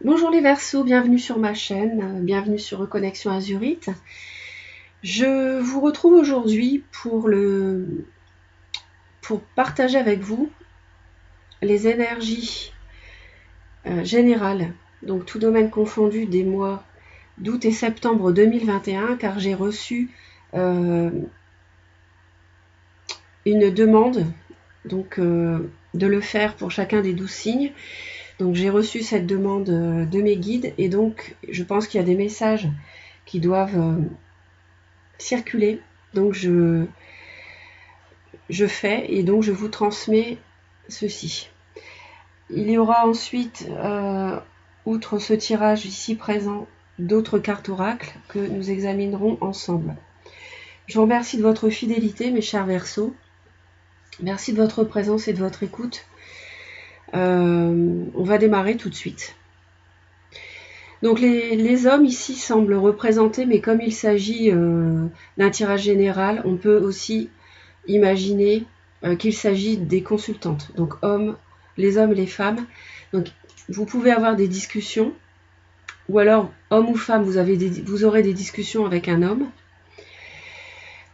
Bonjour les Verseaux, bienvenue sur ma chaîne, bienvenue sur Reconnexion Azurite. Je vous retrouve aujourd'hui pour partager avec vous les énergies générales, donc tout domaine confondu des mois d'août et septembre 2021, car j'ai reçu une demande donc, de le faire pour chacun des 12 signes. Donc j'ai reçu cette demande de mes guides et donc je pense qu'il y a des messages qui doivent circuler. Donc je fais et donc je vous transmets ceci. Il y aura ensuite, outre ce tirage ici présent, d'autres cartes oracles que nous examinerons ensemble. Je vous remercie de votre fidélité, mes chers Verseaux. Merci de votre présence et de votre écoute. On va démarrer tout de suite. Donc les hommes ici semblent représentés, mais comme il s'agit d'un tirage général, on peut aussi imaginer qu'il s'agit des consultantes, donc les hommes et les femmes. Donc vous pouvez avoir des discussions, ou alors homme ou femme, vous aurez des discussions avec un homme.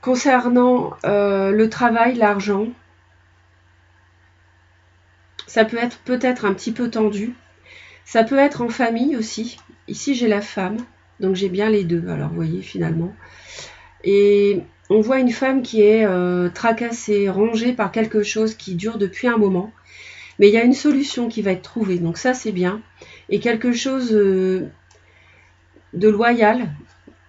Concernant le travail, l'argent, ça peut être peut-être un petit peu tendu. Ça peut être en famille aussi. Ici j'ai la femme, donc j'ai bien les deux, alors vous voyez finalement. Et on voit une femme qui est tracassée, rongée par quelque chose qui dure depuis un moment. Mais il y a une solution qui va être trouvée, donc ça c'est bien. Et quelque chose de loyal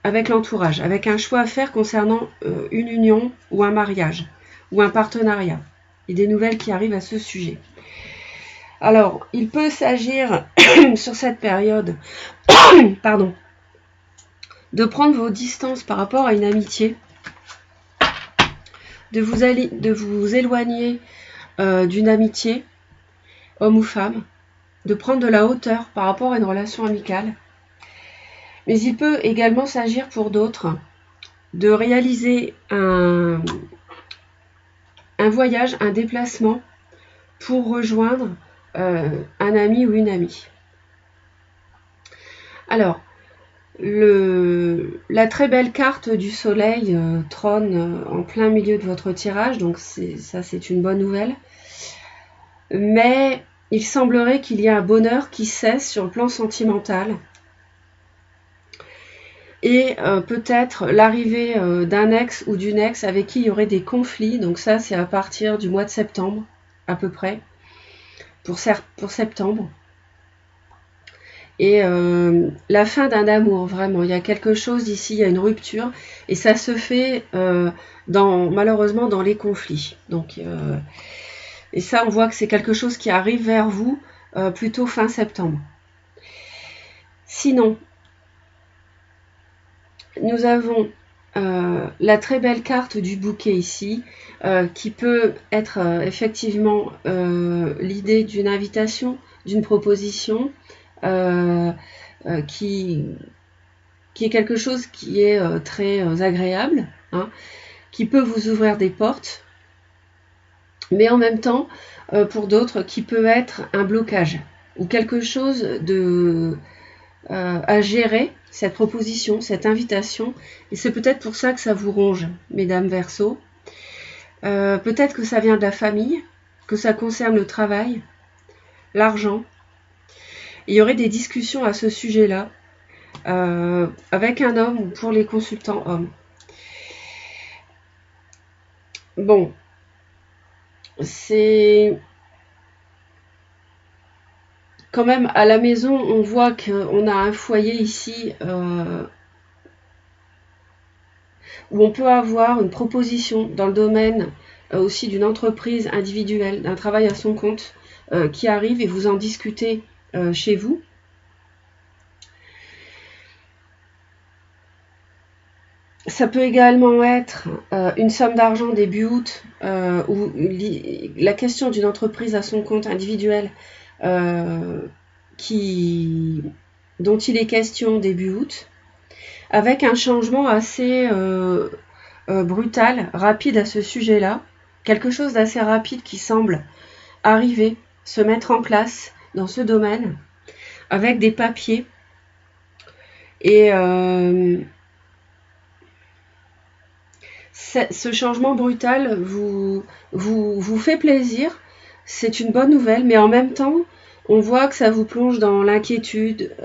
avec l'entourage, avec un choix à faire concernant une union ou un mariage, ou un partenariat. Et des nouvelles qui arrivent à ce sujet. Alors, il peut s'agir sur cette période, pardon, de prendre vos distances par rapport à une amitié, de vous éloigner d'une amitié, homme ou femme, de prendre de la hauteur par rapport à une relation amicale. Mais il peut également s'agir pour d'autres de réaliser un voyage, un déplacement pour rejoindre un ami ou une amie. Alors, la très belle carte du soleil trône en plein milieu de votre tirage, donc ça c'est une bonne nouvelle. Mais il semblerait qu'il y ait un bonheur qui cesse sur le plan sentimental. Et peut-être l'arrivée d'un ex ou d'une ex avec qui il y aurait des conflits. Donc ça c'est à partir du mois de septembre à peu près, pour septembre. Et la fin d'un amour, vraiment, il y a quelque chose ici, il y a une rupture, et ça se fait malheureusement dans les conflits. Donc, et ça, on voit que c'est quelque chose qui arrive vers vous plutôt fin septembre. Sinon, nous avons la très belle carte du bouquet ici, qui peut être effectivement l'idée d'une invitation, d'une proposition, qui est quelque chose qui est très agréable, hein, qui peut vous ouvrir des portes, mais en même temps, pour d'autres, qui peut être un blocage ou quelque chose à gérer, cette proposition, cette invitation, et c'est peut-être pour ça que ça vous ronge, mesdames Verseaux. Peut-être que ça vient de la famille, que ça concerne le travail, l'argent. Il y aurait des discussions à ce sujet-là, avec un homme ou pour les consultants hommes. Bon, c'est quand même à la maison, on voit qu'on a un foyer ici où on peut avoir une proposition dans le domaine aussi d'une entreprise individuelle, d'un travail à son compte qui arrive et vous en discutez chez vous. Ça peut également être une somme d'argent début août ou la question d'une entreprise à son compte individuel dont il est question début août, avec un changement assez brutal, rapide à ce sujet-là, quelque chose d'assez rapide qui semble arriver, se mettre en place dans ce domaine, avec des papiers. Et ce changement brutal vous fait plaisir. C'est une bonne nouvelle, mais en même temps, on voit que ça vous plonge dans l'inquiétude.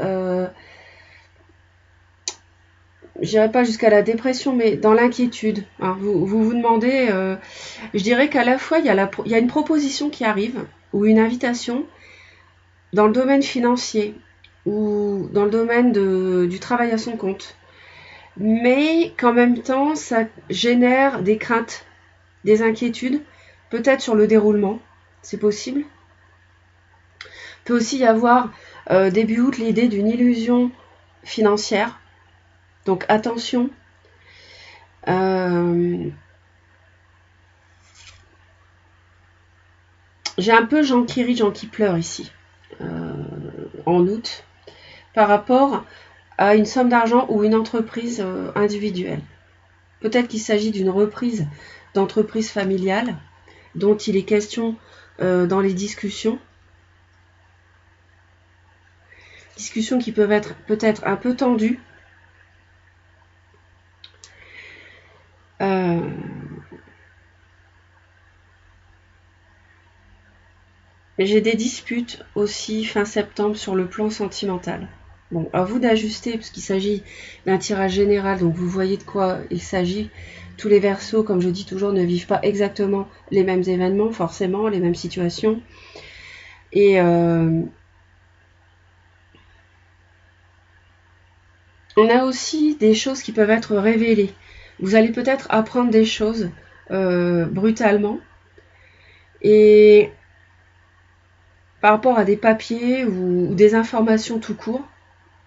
Je dirais pas jusqu'à la dépression, mais dans l'inquiétude. Hein. Vous demandez, je dirais qu'à la fois, il y a une proposition qui arrive, ou une invitation, dans le domaine financier, ou dans le domaine du travail à son compte. Mais qu'en même temps, ça génère des craintes, des inquiétudes, peut-être sur le déroulement, c'est possible. Il peut aussi y avoir, début août, l'idée d'une illusion financière. Donc attention. J'ai un peu Jean qui rit, Jean qui pleure ici, en août, par rapport à une somme d'argent ou une entreprise individuelle. Peut-être qu'il s'agit d'une reprise d'entreprise familiale dont il est question dans les discussions. Discussions qui peuvent être peut-être un peu tendues. Mais j'ai des disputes aussi fin septembre sur le plan sentimental. Bon, à vous d'ajuster, parce qu'il s'agit d'un tirage général, donc vous voyez de quoi il s'agit. Tous les Verseaux, comme je dis toujours, ne vivent pas exactement les mêmes événements, forcément, les mêmes situations. Et on a aussi des choses qui peuvent être révélées. Vous allez peut-être apprendre des choses brutalement. Et par rapport à des papiers ou des informations tout court,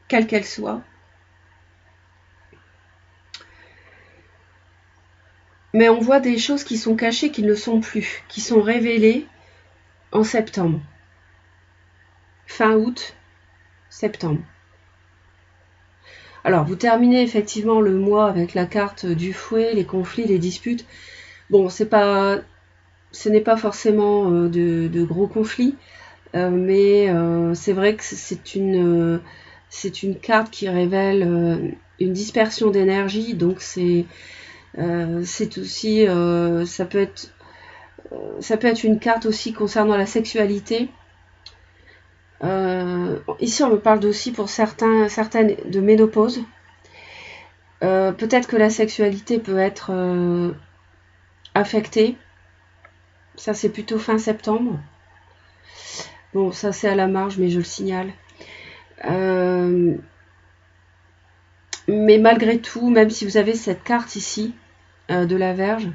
quelles qu'elles soient. Mais on voit des choses qui sont cachées, qui ne le sont plus, qui sont révélées en septembre. Fin août, septembre. Alors, vous terminez effectivement le mois avec la carte du fouet, les conflits, les disputes. Bon, ce n'est pas forcément de gros conflits, mais c'est vrai que c'est une carte qui révèle une dispersion d'énergie, donc c'est aussi, ça peut être une carte aussi concernant la sexualité. Ici on me parle aussi pour certaines de ménopause. Peut-être que la sexualité peut être affectée. Ça c'est plutôt fin septembre. Bon, ça c'est à la marge, mais je le signale. Mais malgré tout, même si vous avez cette carte ici, de la Vierge,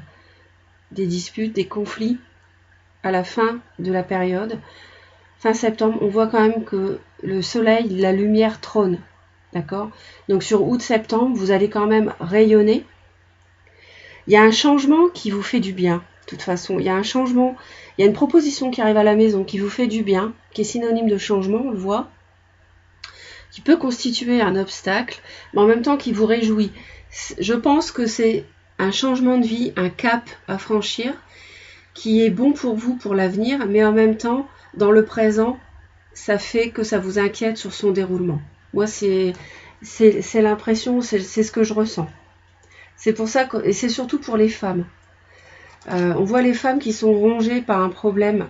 des disputes, des conflits, à la fin de la période, fin septembre, on voit quand même que le soleil, la lumière trône. D'accord ? Donc sur août-septembre, vous allez quand même rayonner. Il y a un changement qui vous fait du bien. De toute façon, il y a un changement, il y a une proposition qui arrive à la maison qui vous fait du bien, qui est synonyme de changement, on le voit, qui peut constituer un obstacle, mais en même temps qui vous réjouit. Je pense que c'est un changement de vie, un cap à franchir, qui est bon pour vous, pour l'avenir, mais en même temps, dans le présent, ça fait que ça vous inquiète sur son déroulement. Moi, c'est l'impression, c'est ce que je ressens. C'est pour ça que, et c'est surtout pour les femmes. On voit les femmes qui sont rongées par un problème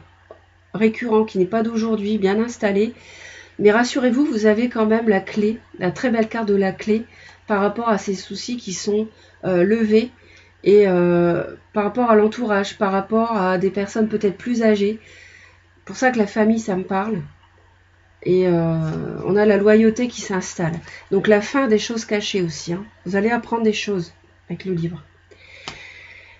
récurrent, qui n'est pas d'aujourd'hui, bien installé. Mais rassurez-vous, vous avez quand même la clé, la très belle carte de la clé, par rapport à ces soucis qui sont levés, et par rapport à l'entourage, par rapport à des personnes peut-être plus âgées. C'est pour ça que la famille, ça me parle. Et on a la loyauté qui s'installe. Donc la fin des choses cachées aussi. Hein. Vous allez apprendre des choses avec le livre.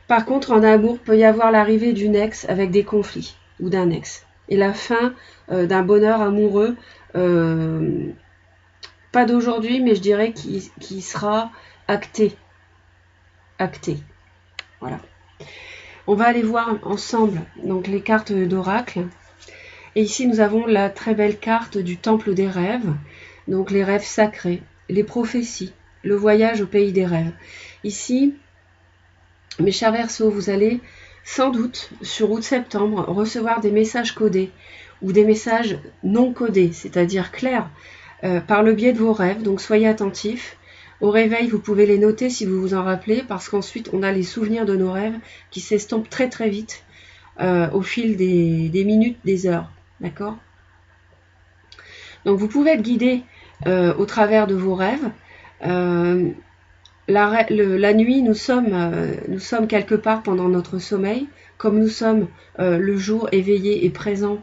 Par contre, en amour, peut y avoir l'arrivée d'une ex avec des conflits, ou d'un ex. Et la fin d'un bonheur amoureux, pas d'aujourd'hui, mais je dirais qui sera acté. Acté. Voilà. On va aller voir ensemble donc les cartes d'oracle. Et ici, nous avons la très belle carte du temple des rêves. Donc les rêves sacrés, les prophéties, le voyage au pays des rêves. Ici, mes chers Verseaux, vous allez sans doute sur août-septembre recevoir des messages codés ou des messages non codés, c'est-à-dire clairs, par le biais de vos rêves. Donc soyez attentifs. Au réveil, vous pouvez les noter si vous vous en rappelez, parce qu'ensuite on a les souvenirs de nos rêves qui s'estompent très très vite au fil des minutes, des heures. D'accord? Donc vous pouvez être guidé au travers de vos rêves. La nuit, nous sommes quelque part pendant notre sommeil, comme nous sommes le jour éveillés et présents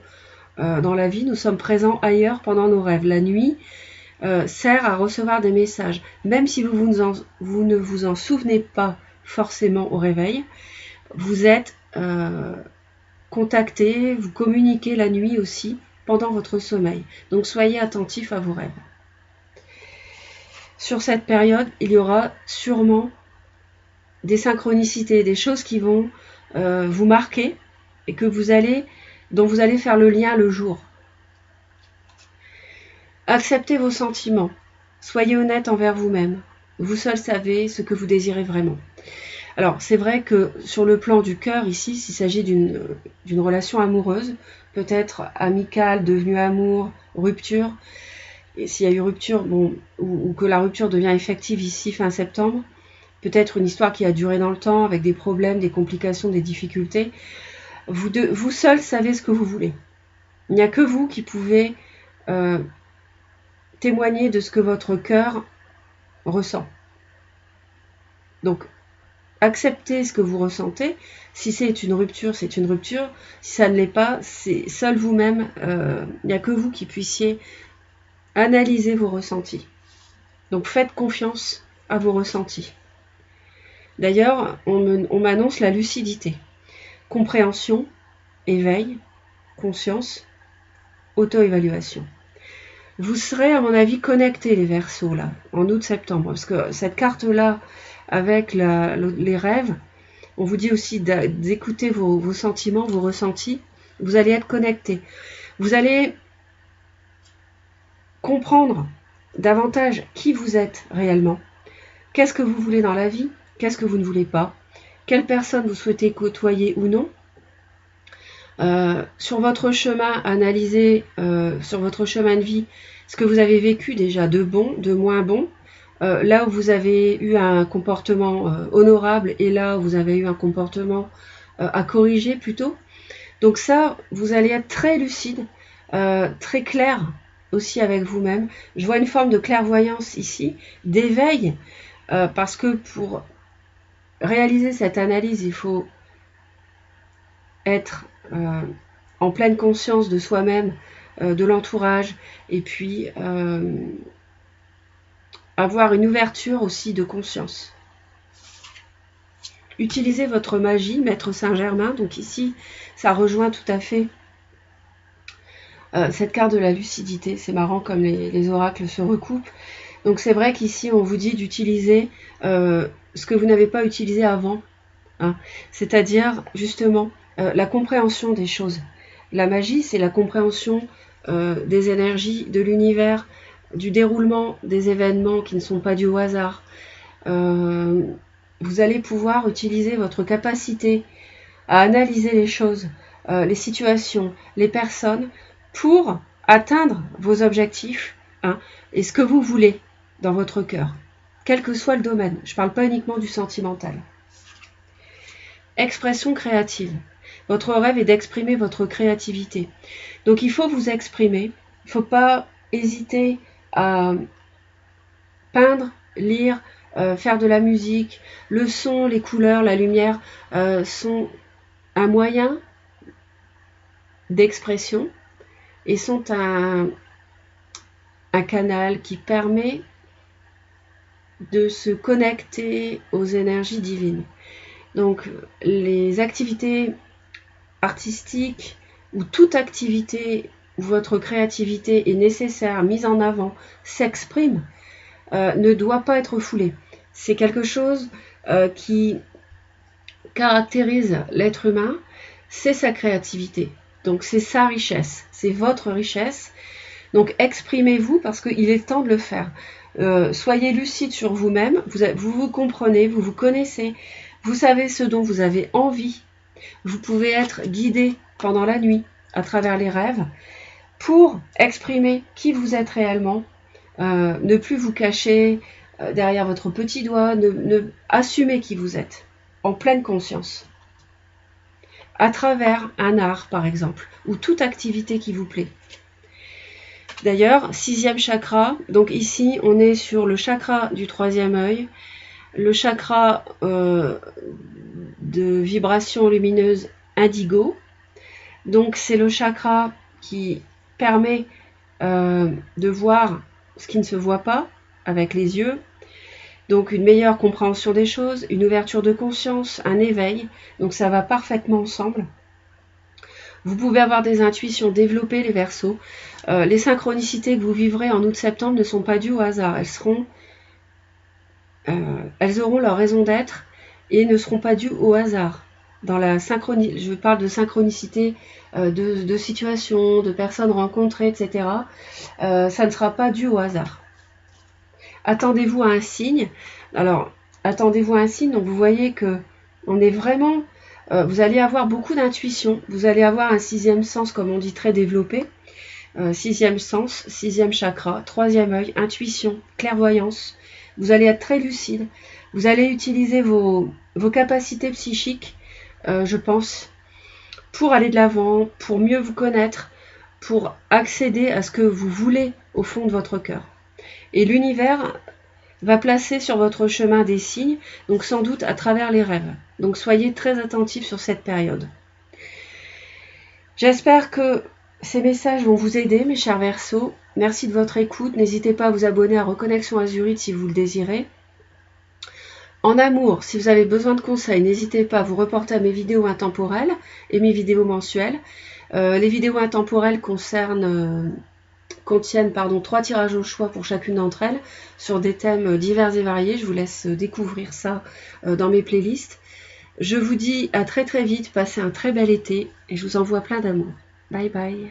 dans la vie, nous sommes présents ailleurs pendant nos rêves. La nuit sert à recevoir des messages, même si vous ne vous en souvenez pas forcément au réveil, vous êtes contacté, vous communiquez la nuit aussi pendant votre sommeil. Donc soyez attentifs à vos rêves. Sur cette période, il y aura sûrement des synchronicités, des choses qui vont vous marquer et dont vous allez faire le lien le jour. Acceptez vos sentiments. Soyez honnête envers vous-même. Vous seul savez ce que vous désirez vraiment. Alors, c'est vrai que sur le plan du cœur, ici, s'il s'agit d'une relation amoureuse, peut-être amicale, devenue amour, rupture, et s'il y a eu rupture, bon, ou que la rupture devient effective ici, fin septembre, peut-être une histoire qui a duré dans le temps, avec des problèmes, des complications, des difficultés, vous seul savez ce que vous voulez. Il n'y a que vous qui pouvez témoigner de ce que votre cœur ressent. Donc, acceptez ce que vous ressentez. Si c'est une rupture, c'est une rupture. Si ça ne l'est pas, c'est seul vous-même. Il n'y a que vous qui puissiez analyser vos ressentis. Donc, faites confiance à vos ressentis. D'ailleurs, on m'annonce la lucidité. Compréhension, éveil, conscience, auto-évaluation. Vous serez, à mon avis, connectés, les Verseaux, là, en août-septembre. Parce que cette carte-là, avec les rêves, on vous dit aussi d'écouter vos sentiments, vos ressentis. Vous allez être connectés. Vous allez comprendre davantage qui vous êtes réellement. Qu'est-ce que vous voulez dans la vie? Qu'est-ce que vous ne voulez pas? Quelle personne vous souhaitez côtoyer ou non? Sur votre chemin, analysez sur votre chemin de vie ce que vous avez vécu déjà de bon, de moins bon, là où vous avez eu un comportement honorable et là où vous avez eu un comportement à corriger plutôt. Donc ça, vous allez être très lucide, très clair aussi avec vous-même. Je vois une forme de clairvoyance ici, d'éveil, parce que pour réaliser cette analyse, il faut être en pleine conscience de soi-même, de l'entourage, et puis avoir une ouverture aussi de conscience. Utilisez votre magie, Maître Saint-Germain. Donc ici, ça rejoint tout à fait cette carte de la lucidité. C'est marrant comme les oracles se recoupent. Donc c'est vrai qu'ici, on vous dit d'utiliser ce que vous n'avez pas utilisé avant. Hein. C'est-à-dire, justement, la compréhension des choses. La magie, c'est la compréhension des énergies de l'univers, du déroulement des événements qui ne sont pas dus au hasard. Vous allez pouvoir utiliser votre capacité à analyser les choses, les situations, les personnes, pour atteindre vos objectifs et ce que vous voulez dans votre cœur, quel que soit le domaine. Je ne parle pas uniquement du sentimental. Expression créative. Votre rêve est d'exprimer votre créativité. Donc il faut vous exprimer. Il ne faut pas hésiter à peindre, lire, faire de la musique. Le son, les couleurs, la lumière sont un moyen d'expression et sont un canal qui permet de se connecter aux énergies divines. Donc les activités artistiques ou toute activité où votre créativité est nécessaire, mise en avant, s'exprime, ne doit pas être foulée. C'est quelque chose qui caractérise l'être humain, c'est sa créativité. Donc c'est sa richesse, c'est votre richesse. Donc exprimez-vous parce qu'il est temps de le faire. Soyez lucide sur vous-même, vous vous comprenez, vous vous connaissez, vous savez ce dont vous avez envie. Vous pouvez être guidé pendant la nuit à travers les rêves pour exprimer qui vous êtes réellement, ne plus vous cacher derrière votre petit doigt, assumer qui vous êtes, en pleine conscience. À travers un art, par exemple, ou toute activité qui vous plaît. D'ailleurs, 6e chakra, donc ici, on est sur le chakra du 3e œil, le chakra de vibration lumineuse indigo. Donc, c'est le chakra qui permet de voir ce qui ne se voit pas avec les yeux. Donc, une meilleure compréhension des choses, une ouverture de conscience, un éveil. Donc, ça va parfaitement ensemble. Vous pouvez avoir des intuitions développées, les Verseaux. Les synchronicités que vous vivrez en août-septembre ne sont pas dues au hasard. Elles auront leur raison d'être et ne seront pas dues au hasard. Dans la je parle de synchronicité de situations, de personnes rencontrées, etc. Ça ne sera pas dû au hasard. Attendez-vous à un signe. Alors, attendez-vous à un signe. Donc, vous voyez que on est vraiment... vous allez avoir beaucoup d'intuition. Vous allez avoir un 6e sens, comme on dit, très développé. 6e sens, 6e chakra, 3e œil, intuition, clairvoyance. Vous allez être très lucide. Vous allez utiliser vos capacités psychiques, je pense, pour aller de l'avant, pour mieux vous connaître, pour accéder à ce que vous voulez au fond de votre cœur. Et l'univers va placer sur votre chemin des signes, donc sans doute à travers les rêves. Donc soyez très attentifs sur cette période. J'espère que ces messages vont vous aider, mes chers Verseaux. Merci de votre écoute. N'hésitez pas à vous abonner à Reconnexion Azurite si vous le désirez. En amour, si vous avez besoin de conseils, n'hésitez pas à vous reporter à mes vidéos intemporelles et mes vidéos mensuelles. Les vidéos intemporelles contiennent 3 tirages au choix pour chacune d'entre elles sur des thèmes divers et variés. Je vous laisse découvrir ça dans mes playlists. Je vous dis à très très vite, passez un très bel été et je vous envoie plein d'amour. Bye bye.